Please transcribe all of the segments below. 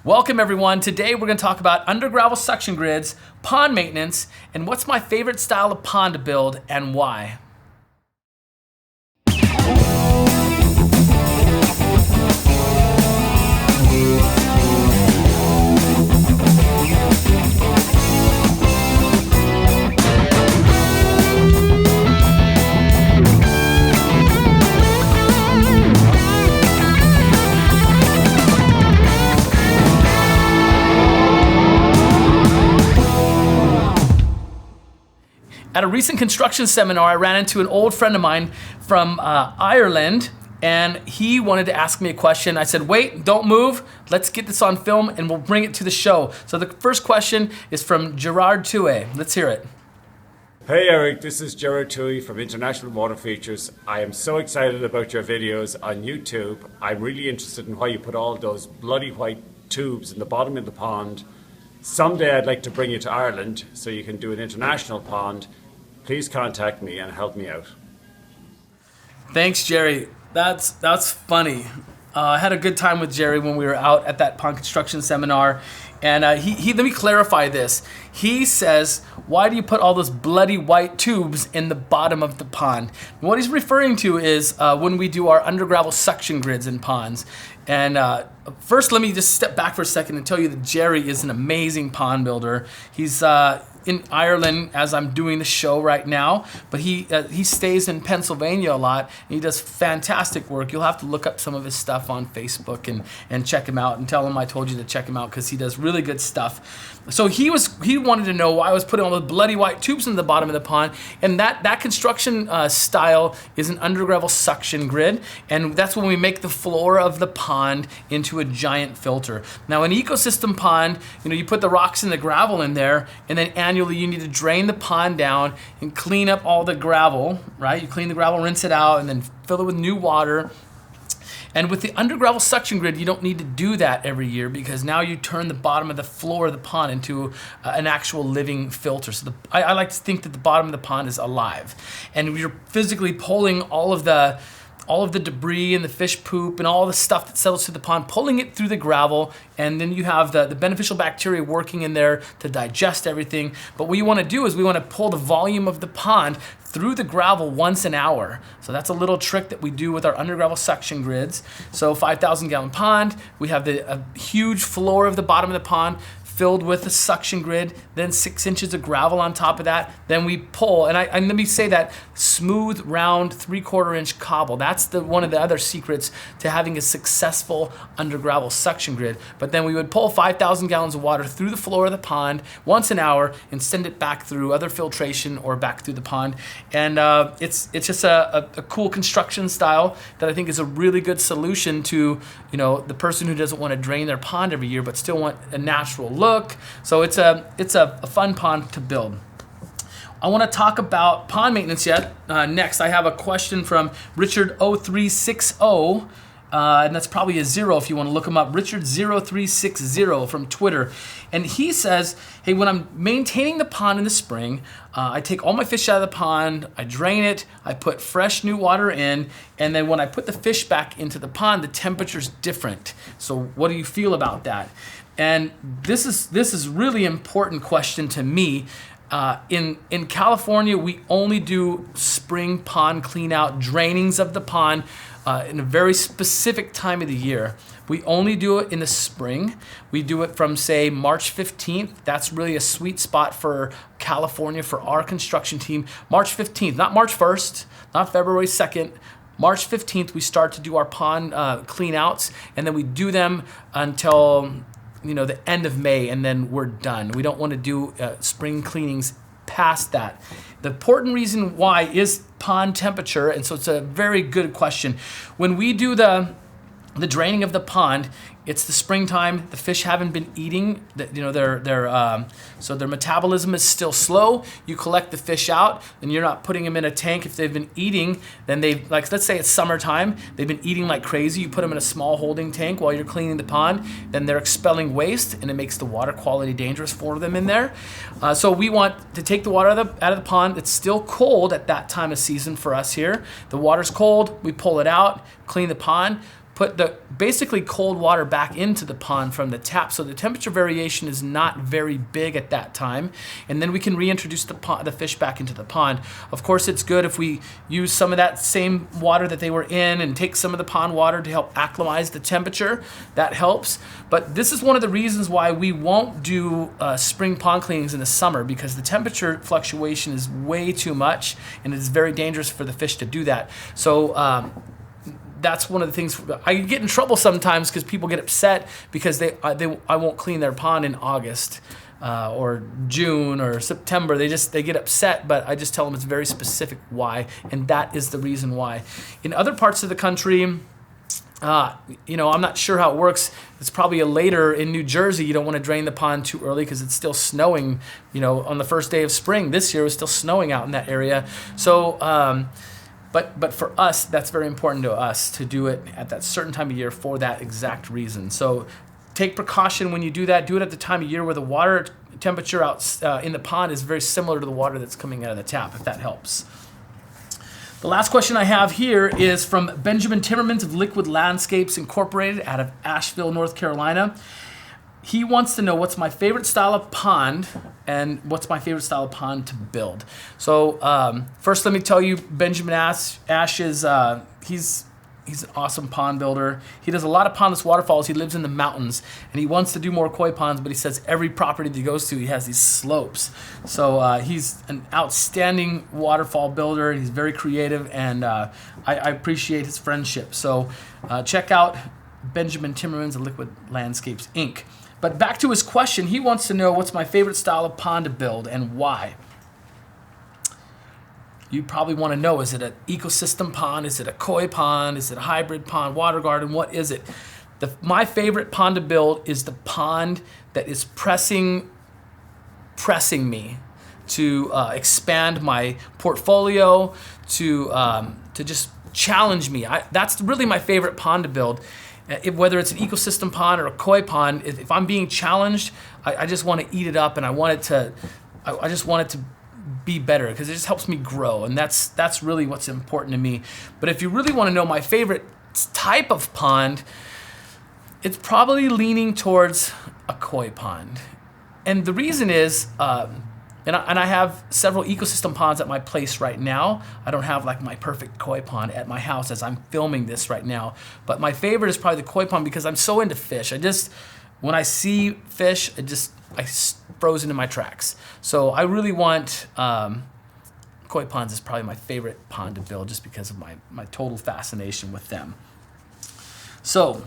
Welcome everyone. Today we're going to talk about under gravel suction grids, pond maintenance, and what's my favorite style of pond to build and why. At a recent construction seminar, I ran into an old friend of mine from Ireland, and he wanted to ask me a question. I said, wait, don't move. Let's get this on film and we'll bring it to the show. So the first question is from Gerard Tue. Let's hear it. Hey Eric, this is Gerard Tui from International Water Features. I am so excited about your videos on YouTube. I'm really interested in why you put all those bloody white tubes in the bottom of the pond. Someday I'd like to bring you to Ireland so you can do an international pond. Please contact me and help me out. Thanks, Jerry. That's funny. I had a good time with Jerry when we were out at that pond construction seminar. And he let me clarify this. He says, why do you put all those bloody white tubes in the bottom of the pond? And what he's referring to is when we do our under gravel suction grids in ponds. And first, let me just step back for a second and tell you that Jerry is an amazing pond builder. He's in Ireland as I'm doing the show right now, but he stays in Pennsylvania a lot, and he does fantastic work. You'll have to look up some of his stuff on Facebook and check him out and tell him I told you to check him out because he does really good stuff. So he wanted to know why I was putting all the bloody white tubes in the bottom of the pond, and that construction style is an under gravel suction grid, and that's when we make the floor of the pond into a giant filter. Now, an ecosystem pond, you put the rocks and the gravel in there, and then annually you need to drain the pond down and clean up all the gravel, right? You clean the gravel, rinse it out, and then fill it with new water. And with the under gravel suction grid, you don't need to do that every year because now you turn the bottom of the floor of the pond into an actual living filter. So I like to think that the bottom of the pond is alive. And you're physically pulling all of the debris and the fish poop and all the stuff that settles through the pond, pulling it through the gravel, and then you have the beneficial bacteria working in there to digest everything. But what you want to do is we want to pull the volume of the pond through the gravel once an hour. So that's a little trick that we do with our under gravel suction grids. So 5,000 gallon pond, we have a huge floor of the bottom of the pond filled with a suction grid, then 6 inches of gravel on top of that. Then we pull, and let me say that smooth, round, 3/4 inch cobble. That's one of the other secrets to having a successful under gravel suction grid. But then we would pull 5,000 gallons of water through the floor of the pond once an hour and send it back through other filtration or back through the pond. And it's just a cool construction style that I think is a really good solution to the person who doesn't want to drain their pond every year but still want a natural look. So it's a fun pond to build. I want to talk about pond maintenance next. I have a question from Richard0360, and that's probably a 0 if you want to look him up. Richard0360 from Twitter. And he says, hey, when I'm maintaining the pond in the spring, I take all my fish out of the pond, I drain it, I put fresh new water in, and then when I put the fish back into the pond, the temperature's different. So what do you feel about that? And this is really important question to me. In California, we only do spring pond clean out drainings of the pond in a very specific time of the year. We only do it in the spring. We do it from, say, March 15th. That's really a sweet spot for California, for our construction team. March 15th, not March 1st, not February 2nd. March 15th, we start to do our pond clean outs, and then we do them until the end of May, and then we're done. We don't want to do spring cleanings past that. The important reason why is pond temperature, and so it's a very good question. When we do the draining of the pond, it's the springtime. The fish haven't been eating. So their metabolism is still slow. You collect the fish out, and you're not putting them in a tank. If they've been eating, then let's say it's summertime. They've been eating like crazy. You put them in a small holding tank while you're cleaning the pond. Then they're expelling waste, and it makes the water quality dangerous for them in there. So we want to take the water out of the pond. It's still cold at that time of season for us here. The water's cold. We pull it out, clean the pond, put the basically cold water back into the pond from the tap, so the temperature variation is not very big at that time, and then we can reintroduce the fish back into the pond. Of course, it's good if we use some of that same water that they were in and take some of the pond water to help acclimatize the temperature. That helps. But this is one of the reasons why we won't do spring pond cleanings in the summer, because the temperature fluctuation is way too much, and it's very dangerous for the fish to do that. So that's one of the things. I get in trouble sometimes because people get upset because I won't clean their pond in August or June or September. They get upset, but I just tell them it's very specific why, and that is the reason why. In other parts of the country, I'm not sure how it works. It's probably later in New Jersey. You don't want to drain the pond too early because it's still snowing, on the first day of spring. This year it was still snowing out in that area. So, but for us, that's very important to us to do it at that certain time of year for that exact reason. So take precaution when you do that. Do it at the time of year where the water temperature out in the pond is very similar to the water that's coming out of the tap, if that helps. The last question I have here is from Benjamin Timmermans of Liquid Landscapes Incorporated out of Asheville, North Carolina. He wants to know what's my favorite style of pond and what's my favorite style of pond to build. So first, let me tell you, Benjamin Ash is he's an awesome pond builder. He does a lot of pondless waterfalls. He lives in the mountains, and he wants to do more koi ponds, but he says every property that he goes to, he has these slopes. So he's an outstanding waterfall builder. He's very creative, and I appreciate his friendship. So check out Benjamin Timmermans of Liquid Landscapes, Inc. But back to his question, he wants to know what's my favorite style of pond to build and why. You probably want to know, is it an ecosystem pond? Is it a koi pond? Is it a hybrid pond, water garden? What is it? My favorite pond to build is the pond that is pressing me to expand my portfolio, to just challenge me. That's really my favorite pond to build. Whether it's an ecosystem pond or a koi pond, if I'm being challenged, I just want to eat it up, and I just want it to be better because it just helps me grow, and that's really what's important to me. But if you really want to know my favorite type of pond, it's probably leaning towards a koi pond, and the reason is, and I have several ecosystem ponds at my place right now. I don't have like my perfect koi pond at my house as I'm filming this right now, but my favorite is probably the koi pond because I'm so into fish. When I see fish, I frozen in my tracks. So I really want, koi ponds is probably my favorite pond to build just because of my total fascination with them. So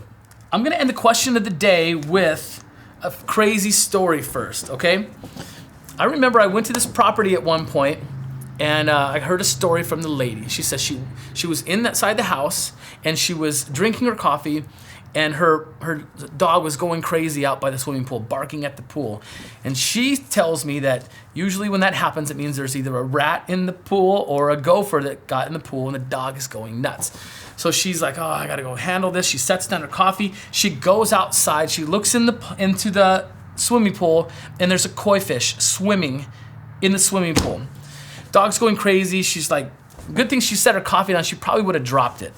I'm gonna end the question of the day with a crazy story first, okay? I remember I went to this property at one point, and I heard a story from the lady. She says she was inside the house, and she was drinking her coffee, and her dog was going crazy out by the swimming pool, barking at the pool. And she tells me that usually when that happens, it means there's either a rat in the pool or a gopher that got in the pool, and the dog is going nuts. So she's like, oh, I gotta go handle this. She sets down her coffee. She goes outside. She looks into the swimming pool, and there's a koi fish swimming in the swimming pool. Dog's going crazy. She's like, good thing she set her coffee down. She probably would have dropped it.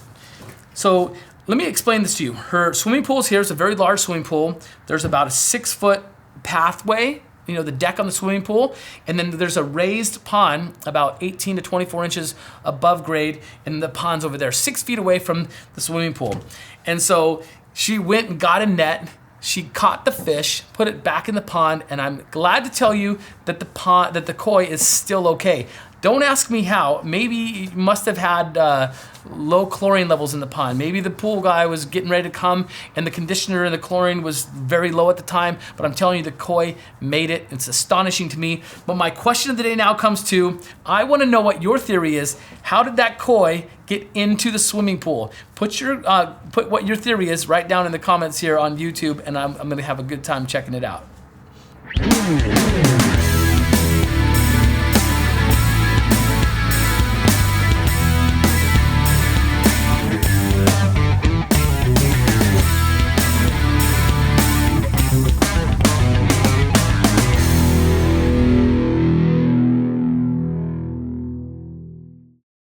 So let me explain this to you. Her swimming pool is here. It's a very large swimming pool. There's about a 6-foot pathway, the deck on the swimming pool, and then there's a raised pond about 18 to 24 inches above grade, and the pond's over there, 6 feet away from the swimming pool. And so she went and got a net. She caught the fish, put it back in the pond, and I'm glad to tell you that the koi is still okay. Don't ask me how. Maybe you must have had low chlorine levels in the pond. Maybe the pool guy was getting ready to come, and the conditioner and the chlorine was very low at the time. But I'm telling you, the koi made it. It's astonishing to me. But my question of the day now comes to, I want to know what your theory is. How did that koi get into the swimming pool? Put what your theory is right down in the comments here on YouTube, and I'm going to have a good time checking it out.